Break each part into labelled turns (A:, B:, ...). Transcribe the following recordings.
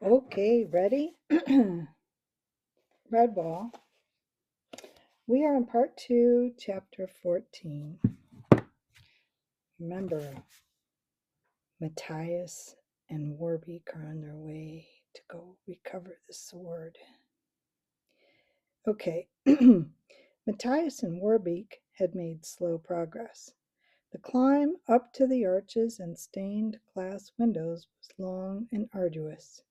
A: Okay, ready? Redwall. We are in part 2, chapter 14. Remember, Matthias and Warbeak are on their way to go recover the sword. Okay, Matthias and Warbeak had made slow progress. The climb up to the arches and stained glass windows was long and arduous.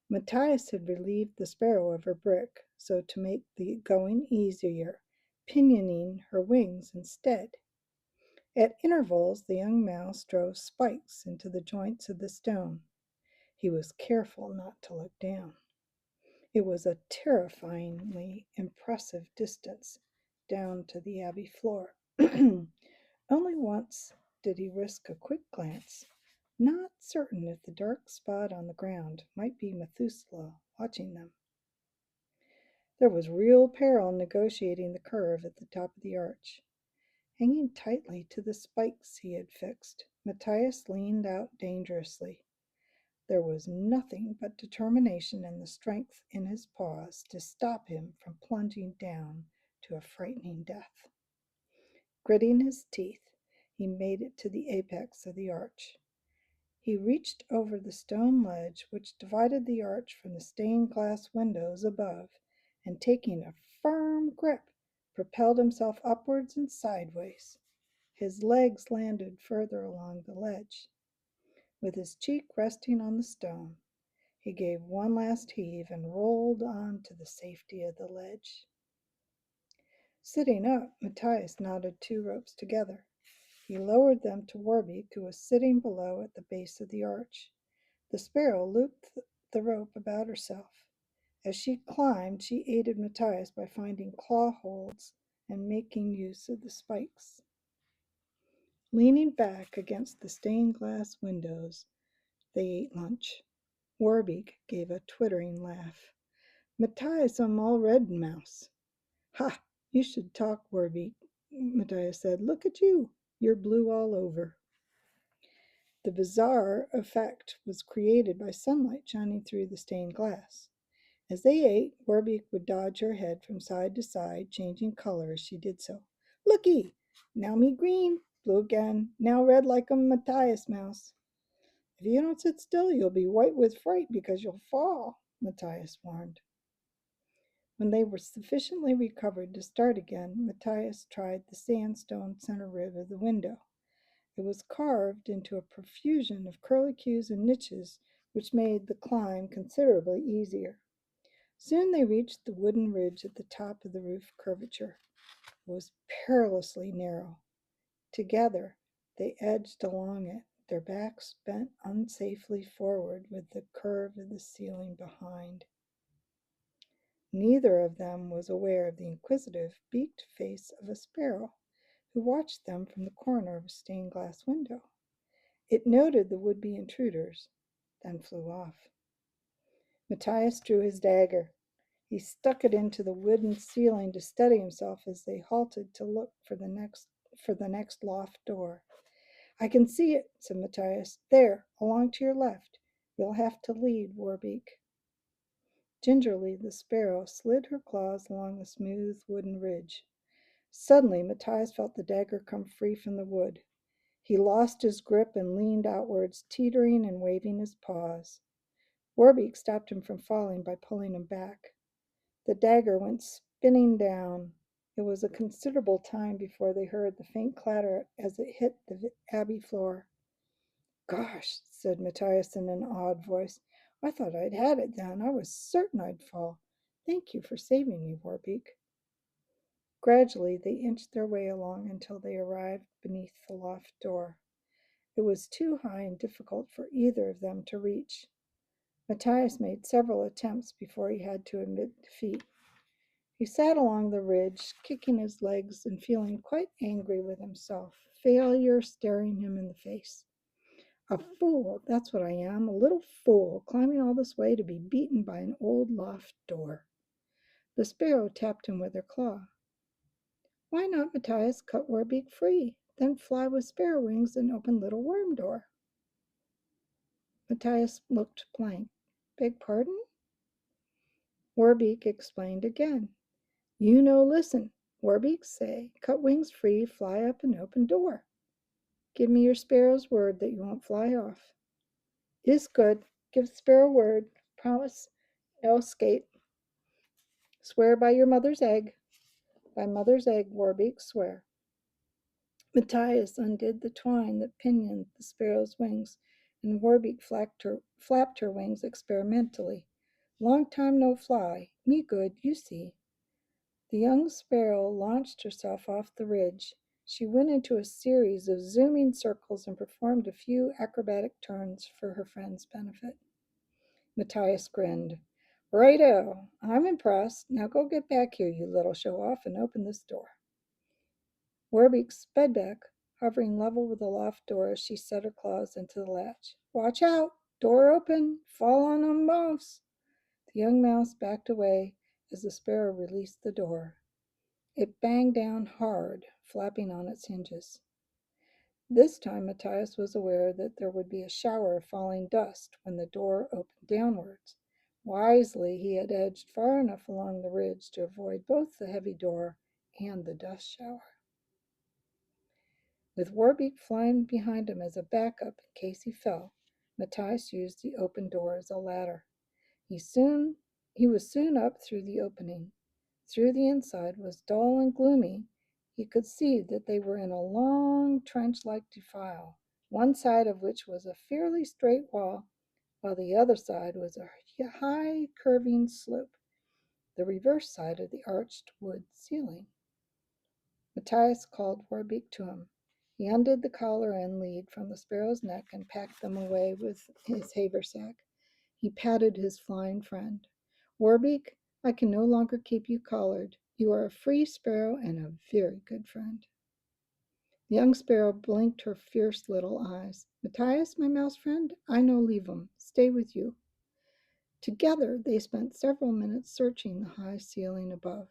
A: Matthias had relieved the sparrow of her brick, so to make the going easier, pinioning her wings instead. At intervals, the young mouse drove spikes into the joints of the stone. He was careful not to look down. It was a terrifyingly impressive distance down to the abbey floor. Only once did he risk a quick glance, not certain if the dark spot on the ground might be Methuselah watching them. There was real peril in negotiating the curve at the top of the arch. Hanging tightly to the spikes he had fixed, Matthias leaned out dangerously. There was nothing but determination and the strength in his paws to stop him from plunging down to a frightening death. Gritting his teeth, he made it to the apex of the arch. He reached over the stone ledge which divided the arch from the stained glass windows above, and taking a firm grip, propelled himself upwards and sideways. His legs landed further along the ledge. With his cheek resting on the stone, he gave one last heave and rolled on to the safety of the ledge. Sitting up, Matthias knotted two ropes together. He lowered them to Warbeak, who was sitting below at the base of the arch. The sparrow looped the rope about herself. As she climbed, she aided Matthias by finding claw holds and making use of the spikes. Leaning back against the stained glass windows, they ate lunch. Warbeak gave a twittering laugh. Matthias, I'm all red mouse. Ha! You should talk, Warbeak, Matthias said. Look at you. You're blue all over. The bizarre effect was created by sunlight shining through the stained glass. As they ate, Warbeak would dodge her head from side to side, changing color as she did so. Looky! Now me green, blue again, now red like a Matthias mouse. If you don't sit still, you'll be white with fright because you'll fall, Matthias warned. When they were sufficiently recovered to start again, Matthias tried the sandstone center rib of the window. It was carved into a profusion of curlicues and niches, which made the climb considerably easier. Soon they reached the wooden ridge at the top of the roof curvature. It was perilously narrow. Together, they edged along it, their backs bent unsafely forward with the curve of the ceiling behind. Neither of them was aware of the inquisitive, beaked face of a sparrow, who watched them from the corner of a stained glass window. It noted the would-be intruders, then flew off. Matthias drew his dagger. He stuck it into the wooden ceiling to steady himself as they halted to look for the next loft door. I can see it, said Matthias. There, along to your left. You'll have to lead, Warbeak. Gingerly, the sparrow slid her claws along the smooth wooden ridge. Suddenly, Matthias felt the dagger come free from the wood. He lost his grip and leaned outwards, teetering and waving his paws. Warbeak stopped him from falling by pulling him back. The dagger went spinning down. It was a considerable time before they heard the faint clatter as it hit the abbey floor. Gosh, said Matthias in an awed voice. I thought I'd had it then. I was certain I'd fall. Thank you for saving me, Warbeak. Gradually, they inched their way along until they arrived beneath the loft door. It was too high and difficult for either of them to reach. Matthias made several attempts before he had to admit defeat. He sat along the ridge, kicking his legs and feeling quite angry with himself, failure staring him in the face. A fool, that's what I am, a little fool, climbing all this way to be beaten by an old loft door. The sparrow tapped him with her claw. Why not, Matthias, cut Warbeak free, then fly with sparrow wings and open little worm door? Matthias looked blank. Beg pardon? Warbeak explained again. You no listen. Warbeak say, cut wings free, fly up an open door. Give me your sparrow's word that you won't fly off. Is good. Give sparrow word. Promise no escape. Swear by your mother's egg. By mother's egg, Warbeak swear. Matthias undid the twine that pinioned the sparrow's wings, and Warbeak flapped her wings experimentally. Long time no fly. Me good, you see. The young sparrow launched herself off the ridge. She went into a series of zooming circles and performed a few acrobatic turns for her friend's benefit. Matthias grinned. Righto, I'm impressed. Now go get back here, you little show-off, and open this door. Warbeak sped back, hovering level with the loft door as she set her claws into the latch. Watch out! Door open! Fall on 'em mouse! The young mouse backed away as the sparrow released the door. It banged down hard, flapping on its hinges. This time Matthias was aware that there would be a shower of falling dust when the door opened downwards. Wisely, he had edged far enough along the ridge to avoid both the heavy door and the dust shower. With Warbeak flying behind him as a backup in case he fell, Matthias used the open door as a ladder. He was soon up through the opening. Through the inside was dull and gloomy. He could see that they were in a long trench-like defile, one side of which was a fairly straight wall, while the other side was a high curving slope, the reverse side of the arched wood ceiling. Matthias called Warbeak to him. He undid the collar and lead from the sparrow's neck and packed them away with his haversack. He patted his flying friend. Warbeak, I can no longer keep you collared. You are a free sparrow and a very good friend. The young sparrow blinked her fierce little eyes. Matthias, my mouse friend, I no leave 'em. Stay with you. Together they spent several minutes searching the high ceiling above.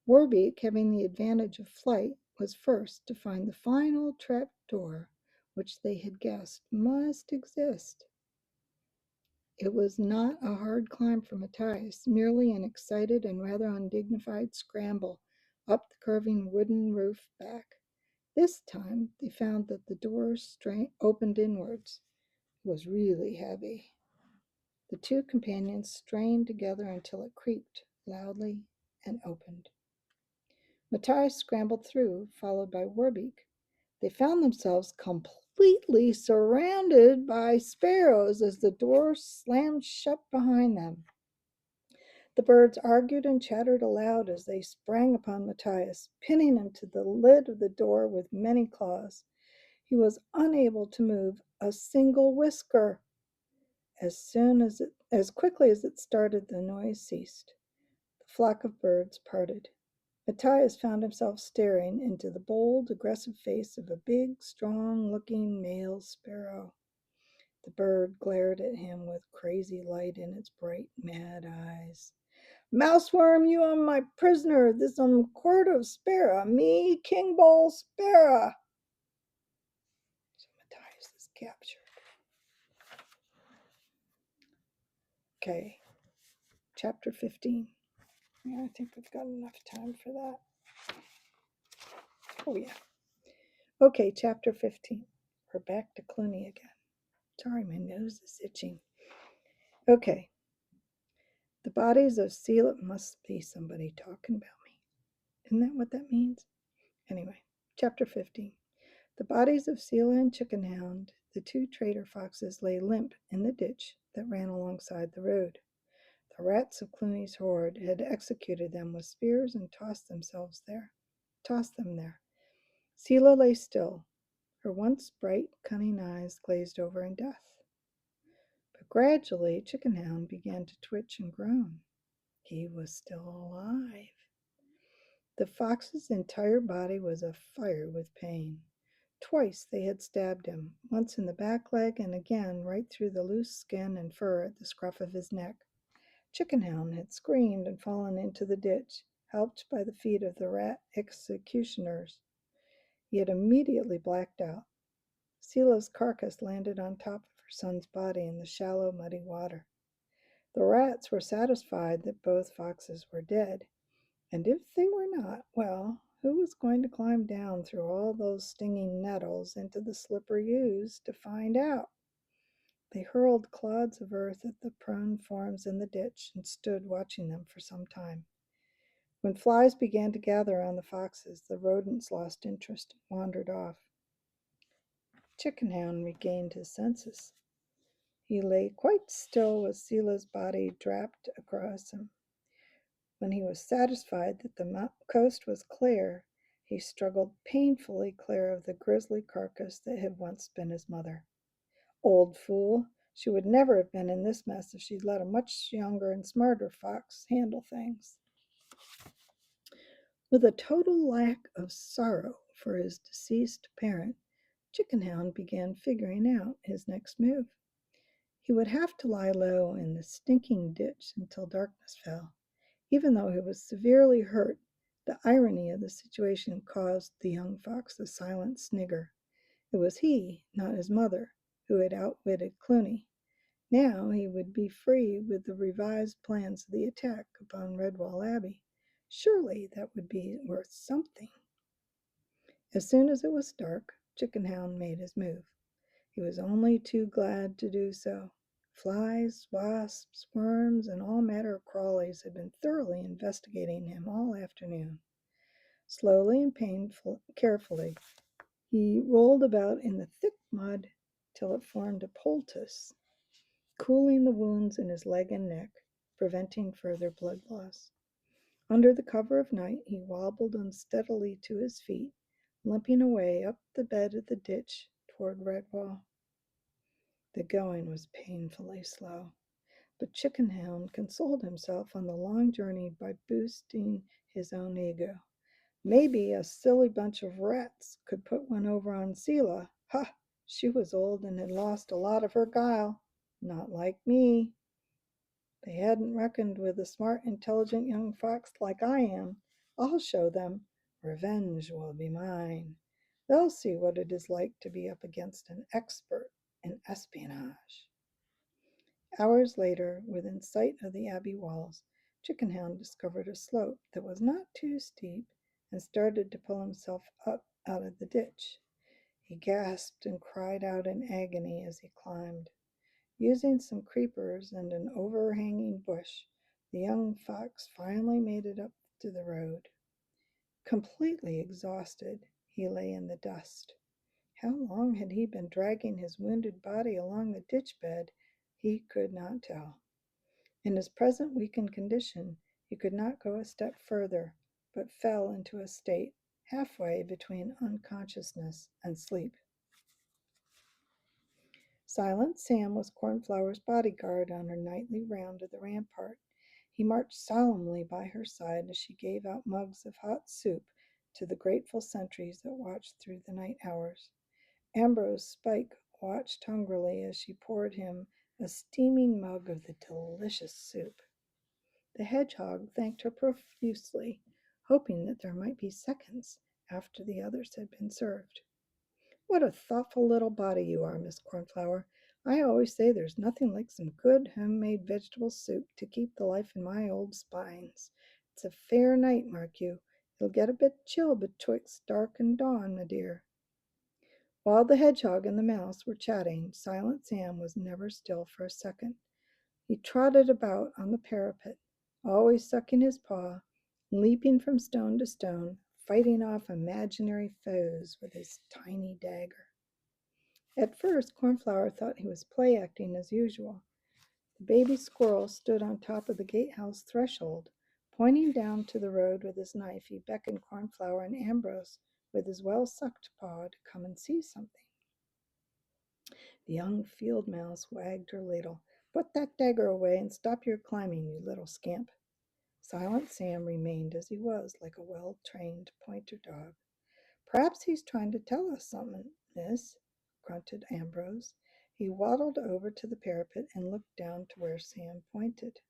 A: Warbeak, having the advantage of flight, was first to find the final trap door which they had guessed must exist. It was not a hard climb for Matthias, merely an excited and rather undignified scramble up the curving wooden roof back. This time they found that the door opened inwards. It was really heavy. The two companions strained together until it creaked loudly and opened. Matthias scrambled through, followed by Warbeak. They found themselves completely surrounded by sparrows as the door slammed shut behind them. The birds argued and chattered aloud as they sprang upon Matthias, pinning him to the lid of the door with many claws. He was unable to move a single whisker. As quickly as it started, the noise ceased. The flock of birds parted. Matthias found himself staring into the bold, aggressive face of a big, strong-looking male sparrow. The bird glared at him with crazy light in its bright, mad eyes. Mouseworm, you are my prisoner, this quart of sparrow, me, King Bull Sparrow. So Matthias is captured. Okay, chapter 15. Yeah, I think we've got enough time for that. Oh, yeah. Okay, chapter 15. We're back to Clooney again. Sorry, my nose is itching. Okay. The bodies of Selah must be somebody talking about me. Isn't that what that means? Anyway, chapter 15. The bodies of Selah and Chickenhound, the two traitor foxes, lay limp in the ditch that ran alongside the road. The rats of Clooney's horde had executed them with spears and tossed them there. Selah lay still, her once bright, cunning eyes glazed over in death. But gradually Chickenhound began to twitch and groan. He was still alive. The fox's entire body was afire with pain. Twice they had stabbed him, once in the back leg and again right through the loose skin and fur at the scruff of his neck. Chickenhound had screamed and fallen into the ditch, helped by the feet of the rat executioners. He had immediately blacked out. Selah's carcass landed on top of her son's body in the shallow, muddy water. The rats were satisfied that both foxes were dead, and if they were not, well, who was going to climb down through all those stinging nettles into the slippery ooze to find out? They hurled clods of earth at the prone forms in the ditch and stood watching them for some time. When flies began to gather on the foxes, the rodents lost interest and wandered off. Chickenhound regained his senses. He lay quite still with Sela's body draped across him. When he was satisfied that the coast was clear, he struggled painfully clear of the grisly carcass that had once been his mother. Old fool! She would never have been in this mess if she'd let a much younger and smarter fox handle things. With a total lack of sorrow for his deceased parent, Chickenhound began figuring out his next move. He would have to lie low in the stinking ditch until darkness fell. Even though he was severely hurt, the irony of the situation caused the young fox a silent snigger. It was he, not his mother, who had outwitted Clooney. Now he would be free with the revised plans of the attack upon Redwall Abbey. Surely that would be worth something. As soon as it was dark, Chickenhound made his move. He was only too glad to do so. Flies, wasps, worms, and all manner of crawlies had been thoroughly investigating him all afternoon. Slowly and carefully, he rolled about in the thick mud till it formed a poultice, cooling the wounds in his leg and neck, preventing further blood loss. Under the cover of night, he wobbled unsteadily to his feet, limping away up the bed of the ditch toward Redwall. The going was painfully slow, but Chickenhound consoled himself on the long journey by boosting his own ego. Maybe a silly bunch of rats could put one over on Sela. Ha! She was old and had lost a lot of her guile. Not like me. They hadn't reckoned with a smart, intelligent young fox like I am. I'll show them. Revenge will be mine. They'll see what it is like to be up against an expert in espionage. Hours later, within sight of the abbey walls, Chickenhound discovered a slope that was not too steep and started to pull himself up out of the ditch. He gasped and cried out in agony as he climbed. Using some creepers and an overhanging bush, the young fox finally made it up to the road. Completely exhausted, he lay in the dust. How long had he been dragging his wounded body along the ditch bed? He could not tell. In his present weakened condition, he could not go a step further, but fell into a state halfway between unconsciousness and sleep. Silent Sam was Cornflower's bodyguard on her nightly round of the rampart. He marched solemnly by her side as she gave out mugs of hot soup to the grateful sentries that watched through the night hours. Ambrose Spike watched hungrily as she poured him a steaming mug of the delicious soup. The hedgehog thanked her profusely, hoping that there might be seconds after the others had been served. What a thoughtful little body you are, Miss Cornflower. I always say there's nothing like some good homemade vegetable soup to keep the life in my old spines. It's a fair night, mark you. It'll get a bit chill betwixt dark and dawn, my dear. While the hedgehog and the mouse were chatting, Silent Sam was never still for a second. He trotted about on the parapet, always sucking his paw, leaping from stone to stone, fighting off imaginary foes with his tiny dagger. At first, Cornflower thought he was play acting as usual. The baby squirrel stood on top of the gatehouse threshold. Pointing down to the road with his knife, he beckoned Cornflower and Ambrose with his well-sucked paw to come and see something. The young field mouse wagged her ladle. "Put that dagger away and stop your climbing, you little scamp." Silent Sam remained as he was, like a well-trained pointer dog. "Perhaps he's trying to tell us something, miss," grunted Ambrose. He waddled over to the parapet and looked down to where Sam pointed.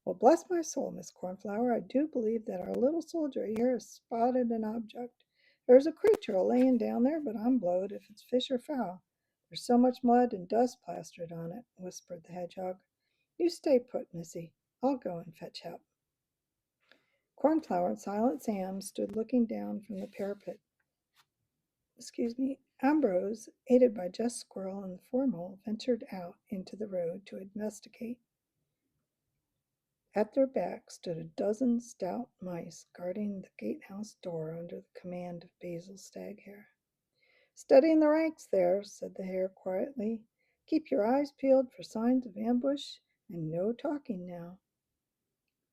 A: "Well, bless my soul, Miss Cornflower, I do believe that our little soldier here has spotted an object. There's a creature a-layin' down there, but I'm blowed if it's fish or fowl. There's so much mud and dust plastered on it," whispered the hedgehog. You stay put, Missy. I'll go and fetch help. Cornflower and Silent Sam stood looking down from the parapet. Ambrose, aided by Jess Squirrel and the Four-Mole, ventured out into the road to investigate. At their back stood a dozen stout mice guarding the gatehouse door under the command of Basil Staghair. "Steady in the ranks there," said the hare quietly. "Keep your eyes peeled for signs of ambush, and no talking now."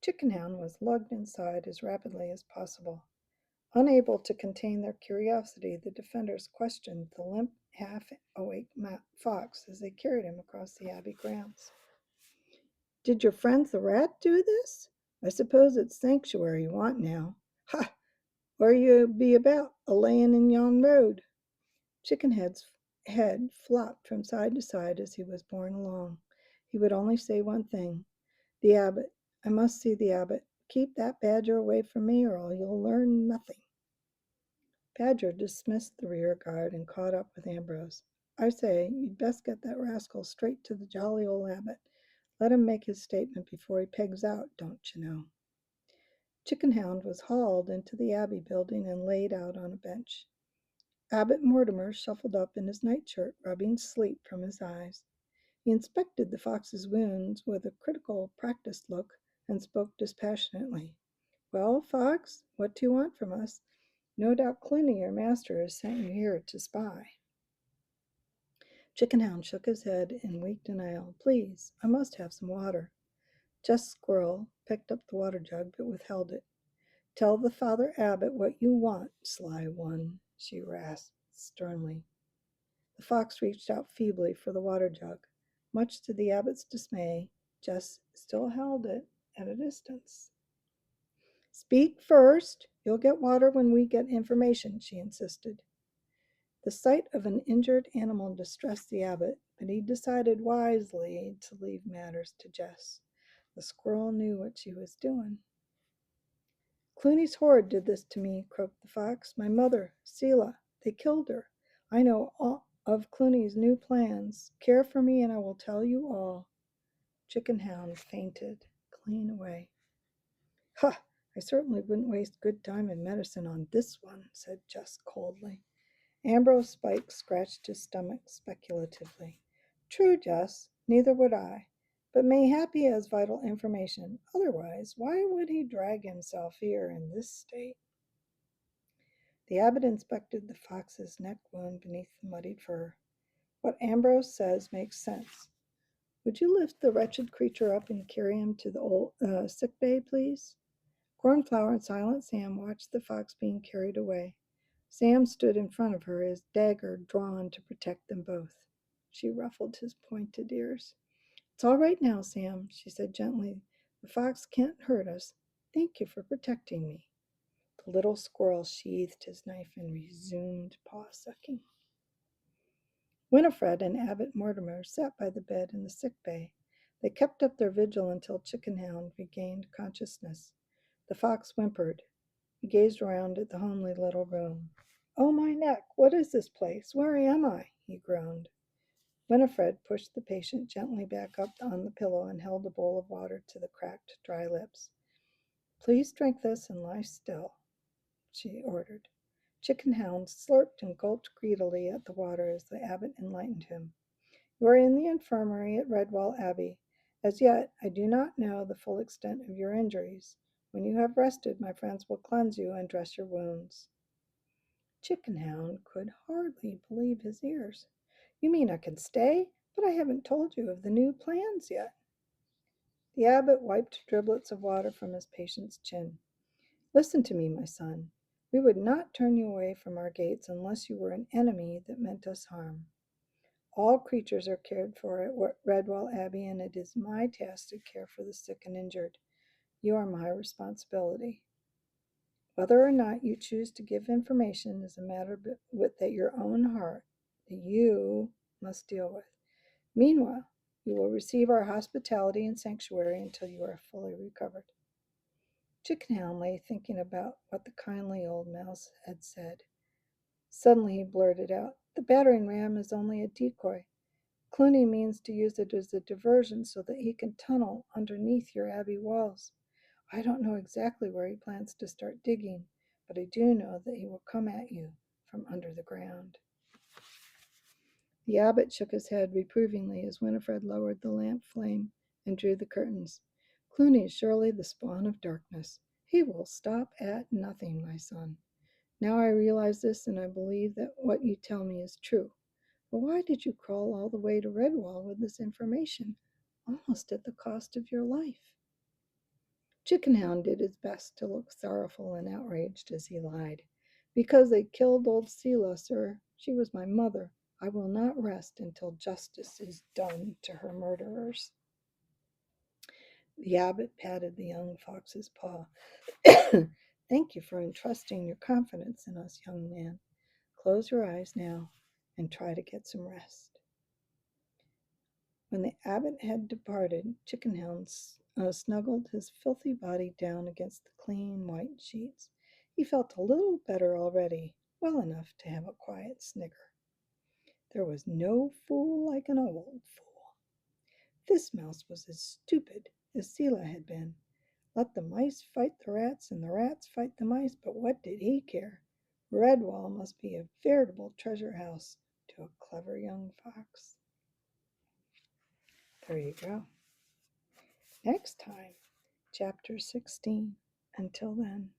A: Chickenhound was lugged inside as rapidly as possible. Unable to contain their curiosity, the defenders questioned the limp, half-awake fox as they carried him across the abbey grounds. "Did your friends the rat do this? I suppose it's sanctuary you want now. Ha! Where you be about, a-layin' in yon road?" Chickenhead's head flopped from side to side as he was borne along. He would only say one thing: "The abbot. I must see the abbot. Keep that badger away from me, or you'll learn nothing." Badger dismissed the rear guard and caught up with Ambrose. "I say, you'd best get that rascal straight to the jolly old abbot. Let him make his statement before he pegs out, don't you know." Chickenhound was hauled into the abbey building and laid out on a bench. Abbot Mortimer shuffled up in his nightshirt, rubbing sleep from his eyes. He inspected the fox's wounds with a critical, practiced look and spoke dispassionately. "Well, Fox, what do you want from us? No doubt Clooney, your master, has sent you here to spy." Chickenhound shook his head in weak denial. "Please, I must have some water." Jess Squirrel picked up the water jug but withheld it. "Tell the Father Abbot what you want, sly one," she rasped sternly. The fox reached out feebly for the water jug. Much to the abbot's dismay, Jess still held it at a distance. "Speak first. You'll get water when we get information," she insisted. The sight of an injured animal distressed the abbot, but he decided wisely to leave matters to Jess. The squirrel knew what she was doing. "Clooney's horde did this to me," croaked the fox. "My mother, Selah. They killed her. I know all of Clooney's new plans. Care for me and I will tell you all." Chickenhound fainted clean away. "Ha! I certainly wouldn't waste good time and medicine on this one," said Jess coldly. Ambrose Spike scratched his stomach speculatively. "True, Jess, neither would I. But mayhap he has vital information. Otherwise, why would he drag himself here in this state?" The abbot inspected the fox's neck wound beneath the muddied fur. "What Ambrose says makes sense. Would you lift the wretched creature up and carry him to the old sick bay, please?" Cornflower and Silent Sam watched the fox being carried away. Sam stood in front of her, his dagger drawn to protect them both. She ruffled his pointed ears. "It's all right now, Sam," she said gently. "The fox can't hurt us. Thank you for protecting me." The little squirrel sheathed his knife and resumed paw-sucking. Winifred and Abbot Mortimer sat by the bed in the sick bay. They kept up their vigil until Chickenhound regained consciousness. The fox whimpered. He gazed around at the homely little room. "Oh, my neck! What is this place? Where am I?" he groaned. Winifred pushed the patient gently back up on the pillow and held a bowl of water to the cracked, dry lips. "Please drink this and lie still," she ordered. Chickenhound slurped and gulped greedily at the water as the abbot enlightened him. "You are in the infirmary at Redwall Abbey. As yet, I do not know the full extent of your injuries. When you have rested, my friends will cleanse you and dress your wounds." Chickenhound could hardly believe his ears. "You mean I can stay? But I haven't told you of the new plans yet." The abbot wiped driblets of water from his patient's chin. "Listen to me, my son. We would not turn you away from our gates unless you were an enemy that meant us harm. All creatures are cared for at Redwall Abbey, and it is my task to care for the sick and injured. You are my responsibility. Whether or not you choose to give information is a matter that your own heart, that you must deal with. Meanwhile, you will receive our hospitality and sanctuary until you are fully recovered." Chickenhound lay thinking about what the kindly old mouse had said. Suddenly he blurted out, "The battering ram is only a decoy. Clooney means to use it as a diversion so that he can tunnel underneath your abbey walls. I don't know exactly where he plans to start digging, but I do know that he will come at you from under the ground." The abbot shook his head reprovingly as Winifred lowered the lamp flame and drew the curtains. "Clooney is surely the spawn of darkness. He will stop at nothing, my son. Now I realize this, and I believe that what you tell me is true. But why did you crawl all the way to Redwall with this information, almost at the cost of your life?" Chickenhound did his best to look sorrowful and outraged as he lied. "Because they killed old Selah, sir. She was my mother. I will not rest until justice is done to her murderers." The abbot patted the young fox's paw. "Thank you for entrusting your confidence in us, young man. Close your eyes now and try to get some rest." When the abbot had departed, Chickenhound snuggled his filthy body down against the clean white sheets. He felt a little better already, well enough to have a quiet snigger. There was no fool like an old fool. This mouse was as stupid as Selah had been. Let the mice fight the rats and the rats fight the mice, but what did he care? Redwall must be a veritable treasure house to a clever young fox. There you go. Next time, Chapter 16. Until then.